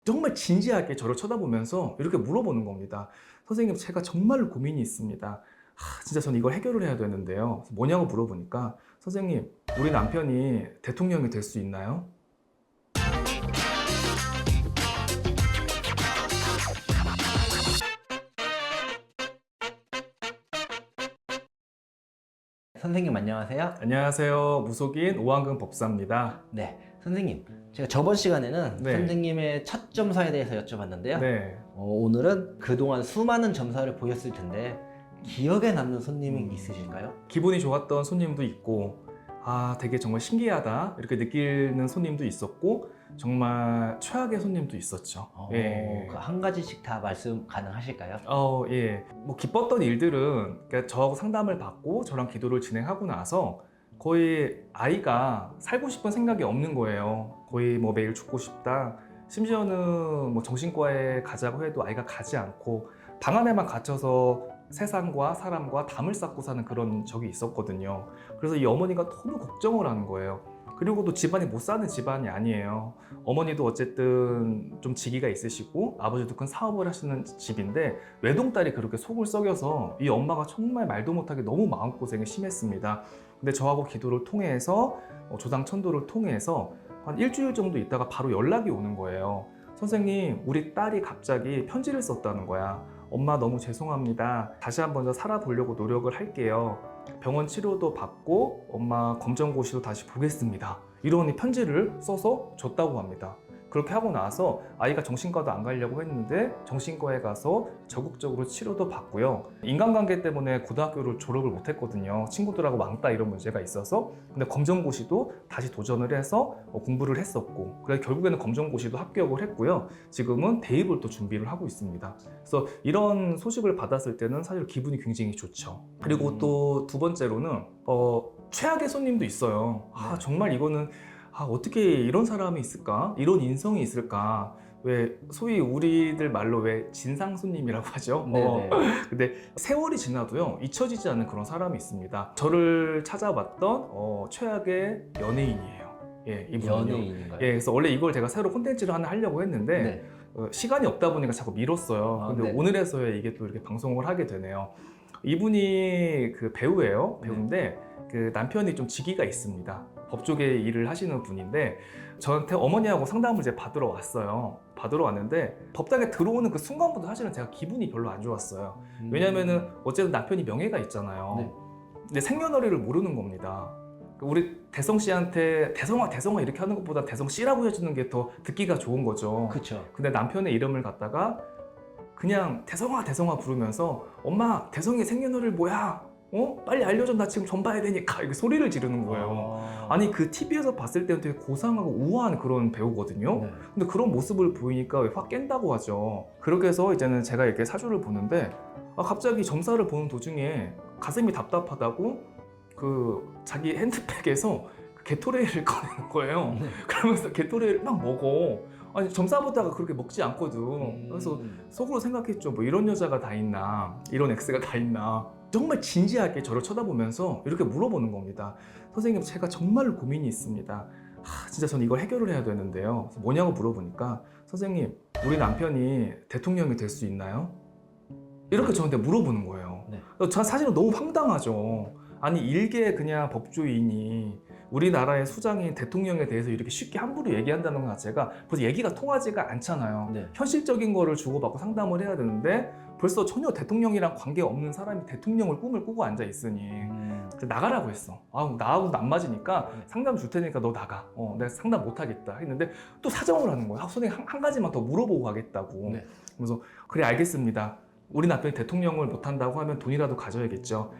정말 진지하게 저를 쳐다보면서 이렇게 물어보는 겁니다. 선생님, 제가 정말로 고민이 있습니다. 진짜 저는 이걸 해결을 해야 되는데요. 뭐냐고 물어보니까, 선생님, 우리 남편이 대통령이 될 수 있나요? 선생님 안녕하세요. 안녕하세요. 무속인 오한근 법사입니다. 네, 선생님. 제가 저번 시간에는 네. 선생님의 첫 점사에 대해서 여쭤봤는데요. 네. 오늘은 그동안 수많은 점사를 보셨을 텐데 기억에 남는 손님이 있으실까요? 기분이 좋았던 손님도 있고, 되게 정말 신기하다 이렇게 느끼는 손님도 있었고, 정말 최악의 손님도 있었죠. 예. 그 한 가지씩 다 말씀 가능하실까요? 예. 뭐 기뻤던 일들은, 그러니까 저하고 상담을 받고 저랑 기도를 진행하고 나서 거의 아이가 살고 싶은 생각이 없는 거예요. 거의 뭐 매일 죽고 싶다. 심지어는 뭐 정신과에 가자고 해도 아이가 가지 않고 방 안에만 갇혀서 세상과 사람과 담을 쌓고 사는 그런 적이 있었거든요. 그래서 이 어머니가 너무 걱정을 하는 거예요. 그리고 또 집안이 못 사는 집안이 아니에요. 어머니도 어쨌든 좀 직위가 있으시고 아버지도 큰 사업을 하시는 집인데 외동딸이 그렇게 속을 썩여서 이 엄마가 정말 말도 못하게 너무 마음고생이 심했습니다. 근데 저하고 기도를 통해서 조당 천도를 통해서 한 일주일 정도 있다가 바로 연락이 오는 거예요. 선생님, 우리 딸이 갑자기 편지를 썼다는 거야. 엄마 너무 죄송합니다. 다시 한번 더 살아보려고 노력을 할게요. 병원 치료도 받고 엄마 검정고시도 다시 보겠습니다. 이런 편지를 써서 줬다고 합니다. 그렇게 하고 나서 아이가 정신과도 안 가려고 했는데 정신과에 가서 적극적으로 치료도 받고요. 인간관계 때문에 고등학교를 졸업을 못했거든요. 친구들하고 왕따 이런 문제가 있어서. 근데 검정고시도 다시 도전을 해서 공부를 했었고, 그래서 결국에는 검정고시도 합격을 했고요. 지금은 대입을 또 준비를 하고 있습니다. 그래서 이런 소식을 받았을 때는 사실 기분이 굉장히 좋죠. 그리고 또 두 번째로는 최악의 손님도 있어요. 네. 정말 이거는 어떻게 이런 사람이 있을까? 이런 인성이 있을까? 왜 소위 우리들 말로 왜 진상 손님이라고 하죠? 네네. 근데 세월이 지나도요 잊혀지지 않는 그런 사람이 있습니다. 저를 찾아왔던 최악의 연예인이에요. 예, 이분은요. 연예인인가요? 예, 그래서 원래 이걸 제가 새로 콘텐츠를 하나 하려고 했는데 네. 시간이 없다 보니까 자꾸 미뤘어요. 근데 네. 오늘에서야 이게 또 이렇게 방송을 하게 되네요. 이분이 그 배우예요. 배우인데 그 남편이 좀 직위가 있습니다. 법조계 일을 하시는 분인데 저한테 어머니하고 상담을 이제 받으러 왔어요. 받으러 왔는데 법당에 들어오는 그 순간부터 사실은 제가 기분이 별로 안 좋았어요. 왜냐면은 어쨌든 남편이 명예가 있잖아요. 네. 근데 생년월일을 모르는 겁니다. 우리 대성 씨한테 대성아 이렇게 하는 것보다 대성 씨라고 해주는 게 더 듣기가 좋은 거죠. 그렇죠. 근데 남편의 이름을 갖다가 그냥 대성아 부르면서 엄마 대성이 생년월일 뭐야? 빨리 알려줘. 나 지금 점 봐야 되니까. 이렇게 소리를 지르는 거예요. 아니 그 TV에서 봤을 때는 되게 고상하고 우아한 그런 배우거든요. 네. 근데 그런 모습을 보이니까 확 깬다고 하죠. 그렇게 해서 이제는 제가 이렇게 사주를 보는데 갑자기 점사를 보는 도중에 가슴이 답답하다고 그 자기 핸드백에서 그 게토레이를 꺼내는 거예요. 네. 그러면서 게토레이를 막 먹어. 아니 점사 보다가 그렇게 먹지 않거든. 그래서 속으로 생각했죠. 뭐 이런 여자가 다 있나, 이런 X가 다 있나. 정말 진지하게 저를 쳐다보면서 이렇게 물어보는 겁니다. 선생님, 제가 정말로 고민이 있습니다. 진짜 저는 이걸 해결을 해야 되는데요. 뭐냐고 물어보니까, 선생님, 우리 남편이 대통령이 될 수 있나요? 이렇게 저한테 물어보는 거예요. 네. 저 사실은 너무 황당하죠. 아니 일개 그냥 법조인이 우리나라의 수장인 대통령에 대해서 이렇게 쉽게 함부로 얘기한다는 것 자체가 벌써 얘기가 통하지가 않잖아요. 네. 현실적인 거를 주고받고 상담을 해야 되는데 벌써 전혀 대통령이랑 관계없는 사람이 대통령을 꿈을 꾸고 앉아 있으니 나가라고 했어. 나하고도 안 맞으니까 상담 줄 테니까 너 나가. 내가 상담 못 하겠다 했는데 또 사정을 하는 거야. 선생님 한 가지만 더 물어보고 가겠다고. 네. 그래서 그래 알겠습니다. 우리 남편이 대통령을 못 한다고 하면 돈이라도 가져야겠죠.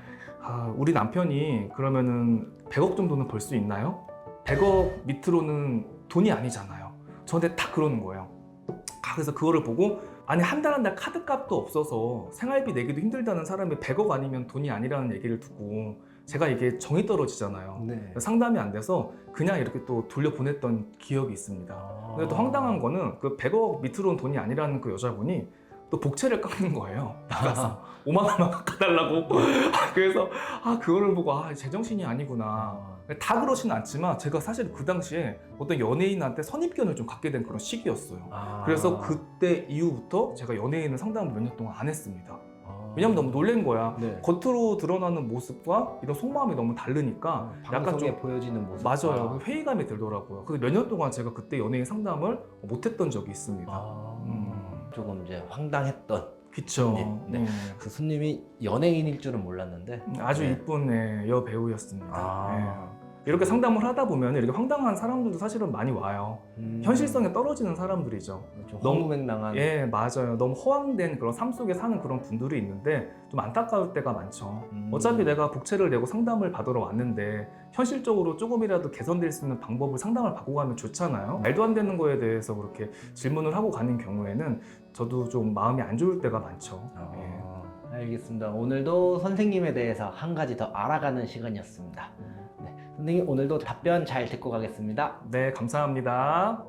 우리 남편이 그러면은 100억 정도는 벌 수 있나요? 100억 밑으로는 돈이 아니잖아요. 저한테 딱 그러는 거예요. 그래서 그거를 보고 아니 한 달 한 달 카드값도 없어서 생활비 내기도 힘들다는 사람이 100억 아니면 돈이 아니라는 얘기를 듣고 제가 이게 정이 떨어지잖아요. 네. 상담이 안 돼서 그냥 이렇게 또 돌려보냈던 기억이 있습니다. 근데 또 황당한 거는 그 100억 밑으로는 돈이 아니라는 그 여자분이 또 복채를 깎는 거예요. 나가서 5만 원만 깎아달라고. 그래서 그거를 보고 제정신이 아니구나. 다 그러진 않지만 제가 사실 그 당시에 어떤 연예인한테 선입견을 좀 갖게 된 그런 시기였어요. 그래서 그때 이후부터 제가 연예인을 상담을 몇 년 동안 안 했습니다. 왜냐면 너무 놀란 거야. 네. 겉으로 드러나는 모습과 이런 속마음이 너무 다르니까 약간 방송에 좀 보여지는 모습. 맞아요. 회의감이 들더라고요. 그래서 몇 년 동안 제가 그때 연예인 상담을 못했던 적이 있습니다. 조금 이제 황당했던 그쵸. 손님. 네. 그 손님이 연예인일 줄은 몰랐는데 아주 네. 이쁜 여배우였습니다. 이렇게 상담을 하다 보면 이렇게 황당한 사람들도 사실은 많이 와요. 현실성에 떨어지는 사람들이죠. 너무 맹랑한. 예, 맞아요. 너무 허황된 그런 삶 속에 사는 그런 분들이 있는데 좀 안타까울 때가 많죠. 어차피 내가 복채를 내고 상담을 받으러 왔는데 현실적으로 조금이라도 개선될 수 있는 방법을 상담을 받고 가면 좋잖아요. 말도 안 되는 거에 대해서 그렇게 질문을 하고 가는 경우에는 저도 좀 마음이 안 좋을 때가 많죠. 예. 알겠습니다. 오늘도 선생님에 대해서 한 가지 더 알아가는 시간이었습니다. 네, 선생님 오늘도 답변 잘 듣고 가겠습니다. 네, 감사합니다.